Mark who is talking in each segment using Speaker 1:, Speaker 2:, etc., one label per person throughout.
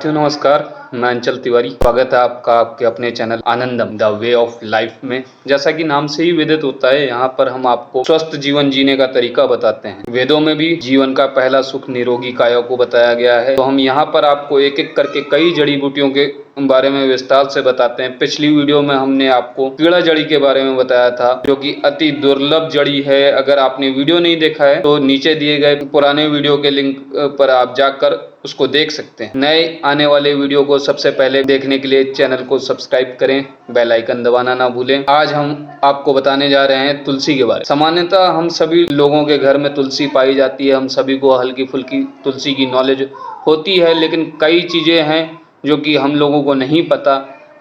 Speaker 1: साथियों नमस्कार, मैं अंचल तिवारी। स्वागत है आपका आपके अपने channel Anandam the way of life में। जैसा कि नाम से ही विदित होता है, यहाँ पर हम आपको स्वस्थ जीवन जीने का तरीका बताते हैं। वेदों में भी जीवन का पहला सुख निरोगी काया को बताया गया है। तो हम यहाँ पर आपको एक एक करके कई जड़ी बूटियों के बारे में विस्तार से बताते हैं। पिछली वीडियो में हमने आपको कीड़ा जड़ी के बारे में बताया था, जो कि अति दुर्लभ जड़ी है। अगर आपने वीडियो नहीं देखा है तो नीचे दिए गए पुराने वीडियो के लिंक पर आप जाकर उसको देख सकते हैं। नए आने वाले वीडियो को सबसे पहले देखने के लिए चैनल को सब्सक्राइब करें, बेल आइकन दबाना ना भूलें। आज हम आपको बताने जा रहे हैं तुलसी के बारे में। सामान्यतः हम सभी लोगों के घर में तुलसी पाई जाती है। हम सभी को हल्की फुल्की तुलसी की नॉलेज होती है, लेकिन कई चीजें हैं जो कि हम लोगों को नहीं पता।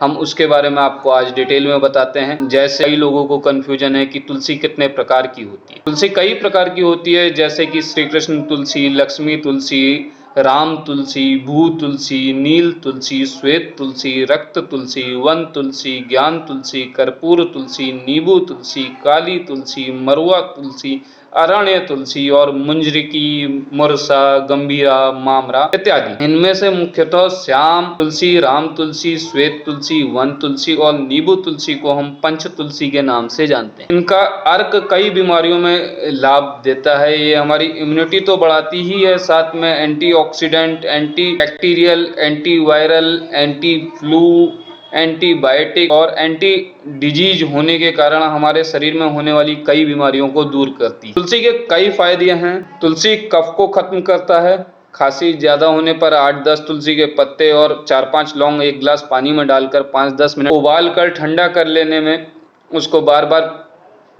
Speaker 1: हम उसके बारे में आपको आज डिटेल में बताते हैं। जैसे कई लोगों को कंफ्यूजन है कि तुलसी कितने प्रकार की होती है। तुलसी कई प्रकार की होती है, जैसे कि श्री कृष्ण तुलसी, लक्ष्मी तुलसी, राम तुलसी, भू तुलसी, नील तुलसी, श्वेत तुलसी, रक्त तुलसी, वन तुलसी, ज्ञान तुलसी, कर्पूर तुलसी, नींबू तुलसी, काली तुलसी, मरुआ तुलसी, अरण्य तुलसी और मुंजरिकी, मुरसा, गंभीरा, मामरा इत्यादि। इनमें से मुख्यतः श्याम तुलसी, राम तुलसी, श्वेत तुलसी, वन तुलसी और नींबू तुलसी को हम पंच तुलसी के नाम से जानते हैं। इनका अर्क कई बीमारियों में लाभ देता है। ये हमारी इम्यूनिटी तो बढ़ाती ही है, साथ में antioxidant, anti bacterial, anti viral, anti flu, antibiotic और एंटी डिजीज होने के कारण हमारे शरीर में होने वाली कई बीमारियों को दूर करती है। तुलसी के कई फायदे हैं। तुलसी कफ को खत्म करता है। खांसी ज्यादा होने पर 8-10 तुलसी के पत्ते और 4-5 लौंग एक गिलास पानी में डालकर 5-10 मिनट उबाल कर ठंडा कर लेने में उसको बार बार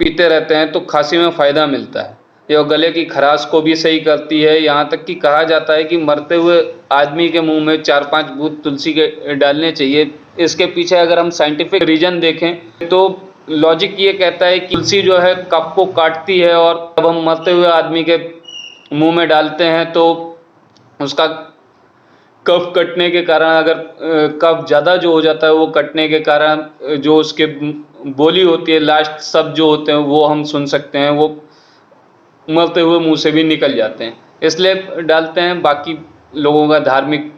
Speaker 1: पीते रहते हैं तो खांसी में फायदा मिलता है। यह गले की खराश को भी सही करती है। यहाँ तक कि कहा जाता है कि मरते हुए आदमी के मुंह में 4-5 बूंद तुलसी के डालने चाहिए। इसके पीछे अगर हम साइंटिफिक रीजन देखें तो लॉजिक ये कहता है कि तुलसी जो है कफ को काटती है, और जब हम मरते हुए आदमी के मुंह में डालते हैं तो उसका कफ कटने के कारण, अगर कफ ज़्यादा जो हो जाता है वो कटने के कारण जो उसके बोली होती है, लास्ट शब्द जो होते हैं वो हम सुन सकते हैं, वो मरते हुए मुंह से भी निकल जाते हैं, इसलिए डालते हैं। बाकी लोगों का धार्मिक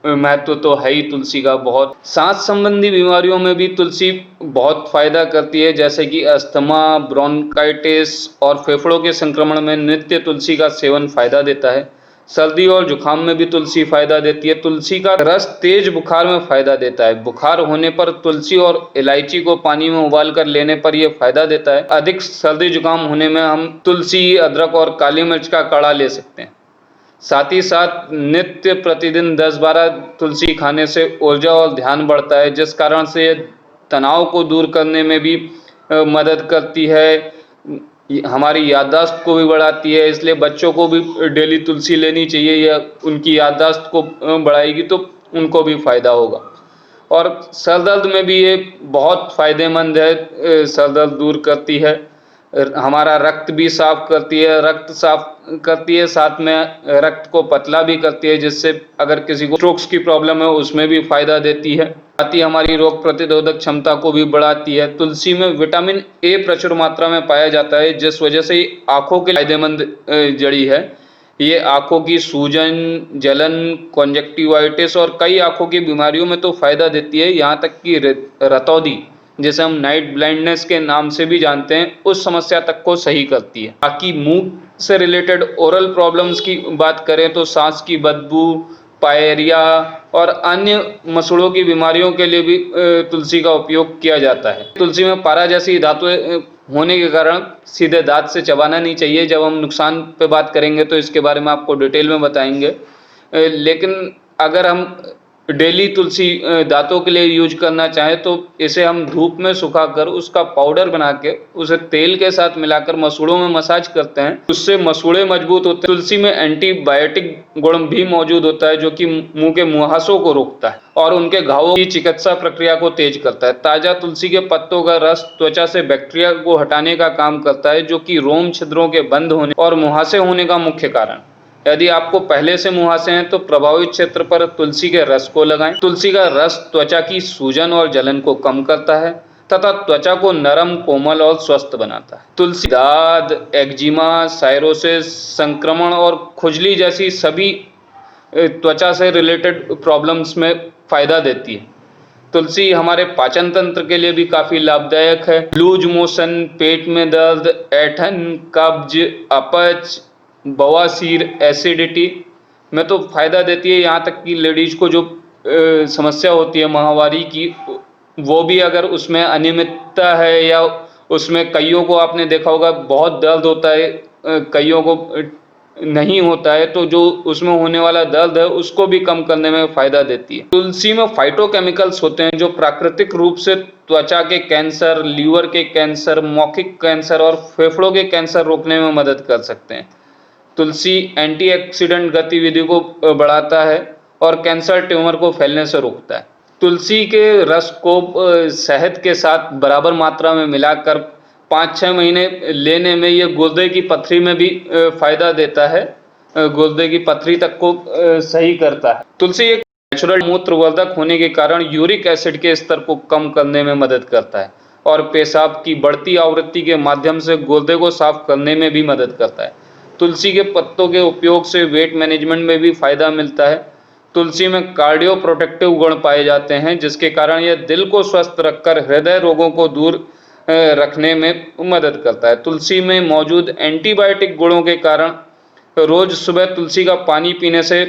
Speaker 1: महत्व तो है ही तुलसी का बहुत। सांस संबंधी बीमारियों में भी तुलसी बहुत फायदा करती है, जैसे कि अस्थमा, ब्रोंकाइटिस और फेफड़ों के संक्रमण में नित्य तुलसी का सेवन फायदा देता है। सर्दी और जुकाम में भी तुलसी फायदा देती है। तुलसी का रस तेज बुखार में फायदा देता है। बुखार होने पर तुलसी और इलायची को पानी में उबाल कर लेने पर यह फायदा देता है। अधिक सर्दी जुकाम होने में हम तुलसी, अदरक और काली मिर्च का काढ़ा ले सकते हैं। साथ ही साथ नित्य प्रतिदिन 10-12 तुलसी खाने से ऊर्जा और ध्यान बढ़ता है, जिस कारण से तनाव को दूर करने में भी मदद करती है। हमारी याददाश्त को भी बढ़ाती है, इसलिए बच्चों को भी डेली तुलसी लेनी चाहिए। या उनकी याददाश्त को बढ़ाएगी तो उनको भी फायदा होगा। और सर दर्द में भी ये बहुत फायदेमंद है, सर दर्द दूर करती है। हमारा रक्त भी साफ करती है, रक्त साफ करती है, साथ में रक्त को पतला भी करती है, जिससे अगर किसी को स्ट्रोक्स की प्रॉब्लम है उसमें भी फायदा देती है। साथ ही हमारी रोग प्रतिरोधक क्षमता को भी बढ़ाती है। तुलसी में विटामिन ए प्रचुर मात्रा में पाया जाता है, जिस वजह से आंखों के फायदेमंद जड़ी है। ये आंखों की सूजन, जलन, कॉन्जक्टिवाइटिस और कई आंखों की बीमारियों में तो फायदा देती है। यहाँ तक कि रतौंधी, जिसे हम नाइट ब्लाइंडनेस के नाम से भी जानते हैं, उस समस्या तक को सही करती है। बाकी मुंह से रिलेटेड ओरल प्रॉब्लम्स की बात करें तो सांस की बदबू, पायरिया और अन्य मसूड़ों की बीमारियों के लिए भी तुलसी का उपयोग किया जाता है। तुलसी में पारा जैसी धातुएं होने के कारण सीधे दांत से चबाना नहीं चाहिए। जब हम नुकसान पे बात करेंगे तो इसके बारे में आपको डिटेल में बताएंगे। लेकिन अगर हम डेली तुलसी दांतों के लिए यूज करना चाहें तो इसे हम धूप में सुखाकर उसका पाउडर बना के उसे तेल के साथ मिलाकर मसूड़ों में मसाज करते हैं, उससे मसूड़े मजबूत होते हैं। तुलसी में एंटीबायोटिक गुण भी मौजूद होता है, जो कि मुंह के मुहासों को रोकता है और उनके घावों की चिकित्सा प्रक्रिया को तेज करता है। ताजा तुलसी के पत्तों का रस त्वचा से बैक्टीरिया को हटाने का काम करता है, जो कि रोम छिद्रों के बंद होने और मुहासे होने का मुख्य कारण। यदि आपको पहले से मुहासे हैं तो प्रभावित क्षेत्र पर तुलसी के रस को लगाएं। तुलसी का रस त्वचा की सूजन और जलन को कम करता है तथा त्वचा को नरम, कोमल और स्वस्थ बनाता है। तुलसी दाद, एक्जिमा, साइरोसिस, संक्रमण और खुजली जैसी सभी त्वचा से रिलेटेड प्रॉब्लम्स में फायदा देती है। तुलसी हमारे पाचन तंत्र के लिए भी काफी लाभदायक है। लूज मोशन, पेट में दर्द, ऐंठन, कब्ज, अपच, बवासीर, एसिडिटी में तो फायदा देती है। यहाँ तक कि लेडीज को जो समस्या होती है माहवारी की, वो भी अगर उसमें अनियमितता है या उसमें कईयों को आपने देखा होगा बहुत दर्द होता है, कईयों को नहीं होता है, तो जो उसमें होने वाला दर्द है उसको भी कम करने में फायदा देती है। तुलसी में फाइटोकेमिकल्स होते हैं जो प्राकृतिक रूप से त्वचा के कैंसर, लीवर के कैंसर, मौखिक कैंसर और फेफड़ों के कैंसर रोकने में मदद कर सकते हैं। तुलसी एंटीऑक्सीडेंट गतिविधि को बढ़ाता है और कैंसर ट्यूमर को फैलने से रोकता है। तुलसी के रस को शहद के साथ बराबर मात्रा में मिलाकर 5-6 महीने लेने में ये गुर्दे की पथरी में भी फायदा देता है, गुर्दे की पथरी तक को सही करता है। तुलसी एक नेचुरल मूत्रवर्धक होने के कारण यूरिक एसिड के स्तर को कम करने में मदद करता है और पेशाब की बढ़ती आवृत्ति के माध्यम से गुर्दे को साफ करने में भी मदद करता है। तुलसी के पत्तों के उपयोग से वेट मैनेजमेंट में भी फायदा मिलता है। तुलसी में कार्डियो प्रोटेक्टिव गुण पाए जाते हैं जिसके कारण यह दिल को स्वस्थ रखकर हृदय रोगों को दूर रखने में मदद करता है। तुलसी में मौजूद एंटीबायोटिक गुणों के कारण रोज सुबह तुलसी का पानी पीने से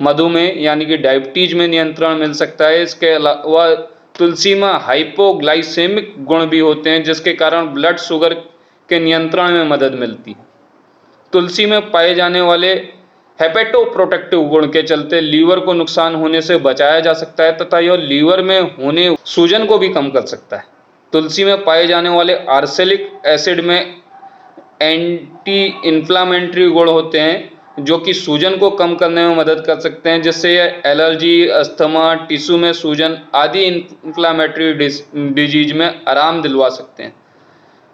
Speaker 1: मधुमेह यानी कि डायबिटीज में नियंत्रण मिल सकता है। इसके अलावा तुलसी में हाइपोग्लाइसेमिक गुण भी होते हैं जिसके कारण ब्लड शुगर के नियंत्रण में मदद मिलती है। तुलसी में पाए जाने वाले हेपेटोप्रोटेक्टिव गुण के चलते लीवर को नुकसान होने से बचाया जा सकता है तथा यह लीवर में होने सूजन को भी कम कर सकता है। तुलसी में पाए जाने वाले आर्सेनिक एसिड में एंटी इन्फ्लामेटरी गुण होते हैं जो कि सूजन को कम करने में मदद कर सकते हैं, जिससे यह एलर्जी, अस्थमा, टिश्यू में सूजन आदि इन्फ्लामेटरी डिजीज में आराम दिलवा सकते हैं।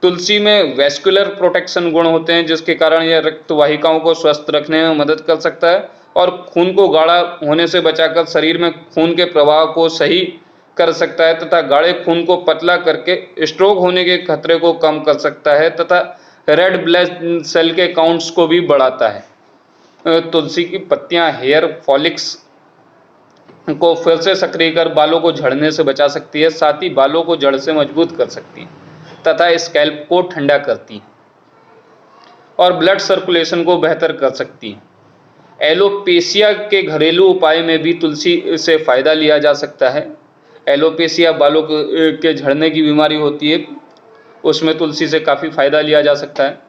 Speaker 1: तुलसी में वेस्कुलर प्रोटेक्शन गुण होते हैं जिसके कारण यह रक्त वाहिकाओं को स्वस्थ रखने में मदद कर सकता है और खून को गाढ़ा होने से बचाकर शरीर में खून के प्रवाह को सही कर सकता है तथा गाढ़े खून को पतला करके स्ट्रोक होने के खतरे को कम कर सकता है तथा रेड ब्लड सेल के काउंट्स को भी बढ़ाता है। तुलसी की पत्तियां हेयर फॉलिक्स को फिर से सक्रिय कर बालों को झड़ने से बचा सकती है, साथ ही बालों को जड़ से मजबूत कर सकती है तथा स्कैल्प को ठंडा करती है और ब्लड सर्कुलेशन को बेहतर कर सकती है। एलोपेशिया के घरेलू उपाय में भी तुलसी से फायदा लिया जा सकता है। एलोपेशिया बालों के झड़ने की बीमारी होती है, उसमें तुलसी से काफ़ी फायदा लिया जा सकता है।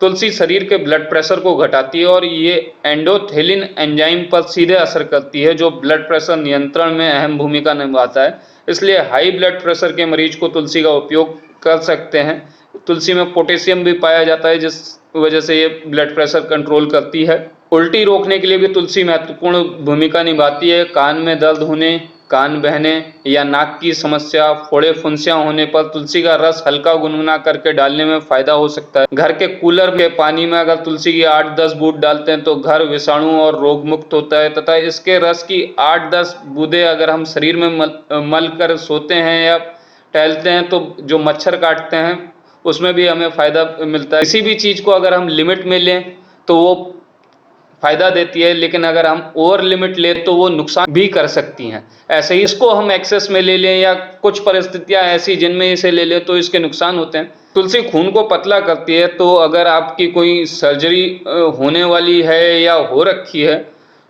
Speaker 1: तुलसी शरीर के ब्लड प्रेशर को घटाती है और ये एंडोथेलिन एंजाइम पर सीधे असर करती है जो ब्लड प्रेशर नियंत्रण में अहम भूमिका निभाता है। इसलिए हाई ब्लड प्रेशर के मरीज को तुलसी का उपयोग कर सकते हैं। तुलसी में पोटेशियम भी पाया जाता है जिस वजह से ये ब्लड प्रेशर कंट्रोल करती है। उल्टी रोकने के लिए भी तुलसी महत्वपूर्ण भूमिका निभाती है। कान में दर्द होने, कान बहने या नाक की समस्या, फोड़े फुंसियां होने पर तुलसी का रस हल्का गुनगुना करके डालने में फायदा हो सकता है। घर के कूलर के पानी में अगर तुलसी की 8-10 बूंद डालते हैं तो घर विषाणु और रोग मुक्त होता है तथा इसके रस की 8-10 बूंदें अगर हम शरीर में मल कर सोते हैं या टहलते हैं तो जो मच्छर काटते हैं उसमें भी हमें फायदा मिलता है। किसी भी चीज को अगर हम लिमिट में लें तो वो फायदा देती है, लेकिन अगर हम ओवर लिमिट ले तो वो नुकसान भी कर सकती हैं। ऐसे ही इसको हम एक्सेस में ले लें या कुछ परिस्थितियां ऐसी जिनमें इसे ले लें तो इसके नुकसान होते हैं। तुलसी खून को पतला करती है, तो अगर आपकी कोई सर्जरी होने वाली है या हो रखी है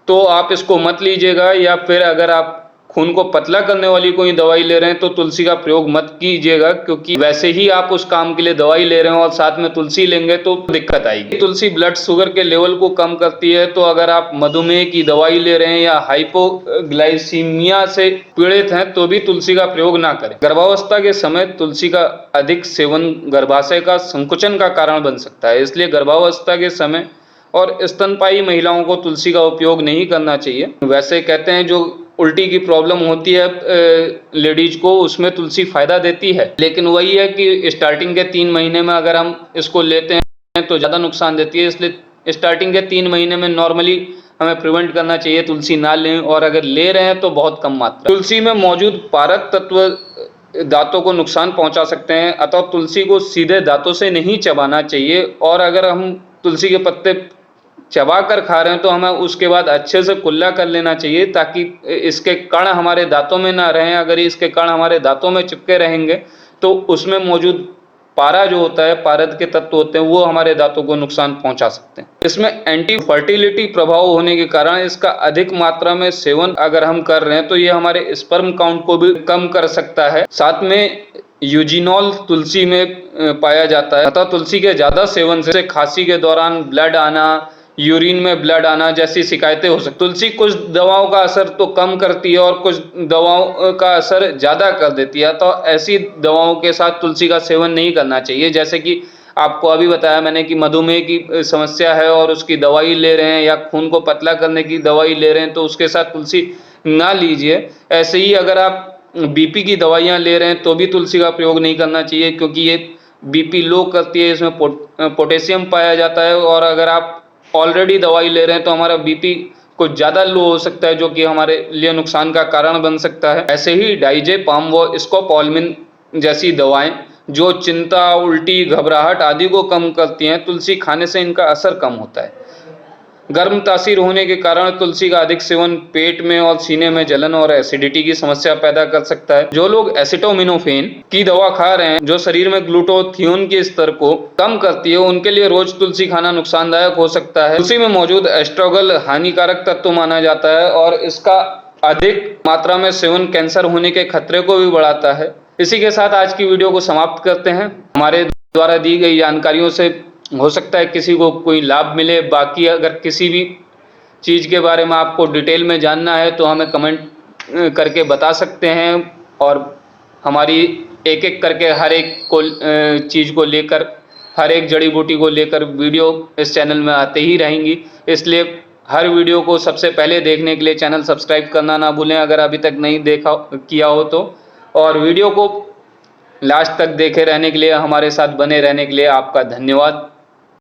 Speaker 1: तो आप इसको मत लीजिएगा, या फिर अगर आप खून को पतला करने वाली कोई दवाई ले रहे हैं तो तुलसी का प्रयोग मत कीजिएगा, क्योंकि वैसे ही आप उस काम के लिए दवाई ले रहे हैं और साथ में तुलसी लेंगे तो दिक्कत आएगी। तुलसी ब्लड शुगर के लेवल को कम करती है, तो अगर आप मधुमेह की दवाई ले रहे हैं या हाइपोग्लाइसीमिया से पीड़ित हैं तो भी तुलसी का प्रयोग ना करें। गर्भावस्था के समय तुलसी का अधिक सेवन गर्भाशय का संकुचन का कारण बन सकता है, इसलिए गर्भावस्था के समय और स्तनपायी महिलाओं को तुलसी का उपयोग नहीं करना चाहिए। वैसे कहते हैं जो उल्टी की प्रॉब्लम होती है लेडीज को, उसमें तुलसी फायदा देती है, लेकिन वही है कि स्टार्टिंग के 3 महीने में अगर हम इसको लेते हैं तो ज़्यादा नुकसान देती है, इसलिए स्टार्टिंग के 3 महीने में नॉर्मली हमें प्रिवेंट करना चाहिए, तुलसी ना लें, और अगर ले रहे हैं तो बहुत कम मात्रा। तुलसी में मौजूद पारक तत्व दांतों को नुकसान पहुंचा सकते हैं, अतः तुलसी को सीधे दांतों से नहीं चबाना चाहिए, और अगर हम तुलसी के पत्ते चबा कर खा रहे हैं तो हमें उसके बाद अच्छे से कुल्ला कर लेना चाहिए, ताकि इसके कण हमारे दांतों में ना रहें। अगर इसके कण हमारे दांतों में चिपके रहेंगे तो उसमें मौजूद पारा जो होता है, पारद के तत्व होते हैं, वो हमारे दांतों को नुकसान पहुंचा सकते हैं। इसमें एंटी फर्टिलिटी प्रभाव होने के कारण इसका अधिक मात्रा में सेवन अगर हम कर रहे हैं तो ये हमारे स्पर्म काउंट को भी कम कर सकता है। साथ में यूजिनॉल तुलसी में पाया जाता है, अतः तुलसी के ज्यादा सेवन से खांसी के दौरान ब्लड आना, यूरिन में ब्लड आना जैसी शिकायतें हो सकती। तुलसी कुछ दवाओं का असर तो कम करती है और कुछ दवाओं का असर ज्यादा कर देती है, तो ऐसी दवाओं के साथ तुलसी का सेवन नहीं करना चाहिए। जैसे कि आपको अभी बताया मैंने कि मधुमेह की समस्या है और उसकी दवाई ले रहे हैं, या खून को पतला करने की दवाई ले रहे हैं, तो उसके साथ तुलसी ना लीजिए। ऐसे ही अगर आप बीपी की दवाइयां ले रहे हैं तो भी तुलसी का प्रयोग नहीं करना चाहिए, क्योंकि ये बीपी लो करती है, इसमें पोटेशियम पाया जाता है, और अगर आप ऑलरेडी दवाई ले रहे हैं तो हमारा बीपी कुछ ज्यादा लो हो सकता है, जो कि हमारे लिए नुकसान का कारण बन सकता है। ऐसे ही डाइजेपाम व स्कोपोलामिन जैसी दवाएं जो चिंता, उल्टी, घबराहट आदि को कम करती हैं, तुलसी खाने से इनका असर कम होता है। गर्म तासीर होने के कारण तुलसी का अधिक सेवन पेट में और सीने में जलन और एसिडिटी की समस्या पैदा कर सकता है। जो लोग एसिटोमिनोफेन की दवा खा रहे हैं, जो शरीर में ग्लूटाथियोन के स्तर को कम करती है, उनके लिए रोज तुलसी खाना नुकसानदायक हो सकता है। तुलसी में मौजूद एस्ट्रोगल हानिकारक तत्व माना जाता है और इसका अधिक मात्रा में सेवन कैंसर होने के खतरे को भी बढ़ाता है। इसी के साथ आज की वीडियो को समाप्त करते हैं। हमारे द्वारा दी गई जानकारियों से हो सकता है किसी को कोई लाभ मिले। बाकी अगर किसी भी चीज़ के बारे में आपको डिटेल में जानना है तो हमें कमेंट करके बता सकते हैं, और हमारी एक एक करके हर एक को चीज़ को लेकर, हर एक जड़ी बूटी को लेकर वीडियो इस चैनल में आते ही रहेंगी। इसलिए हर वीडियो को सबसे पहले देखने के लिए चैनल सब्सक्राइब करना ना भूलें, अगर अभी तक नहीं देखा किया हो तो। और वीडियो को लास्ट तक देखे रहने के लिए, हमारे साथ बने रहने के लिए आपका धन्यवाद।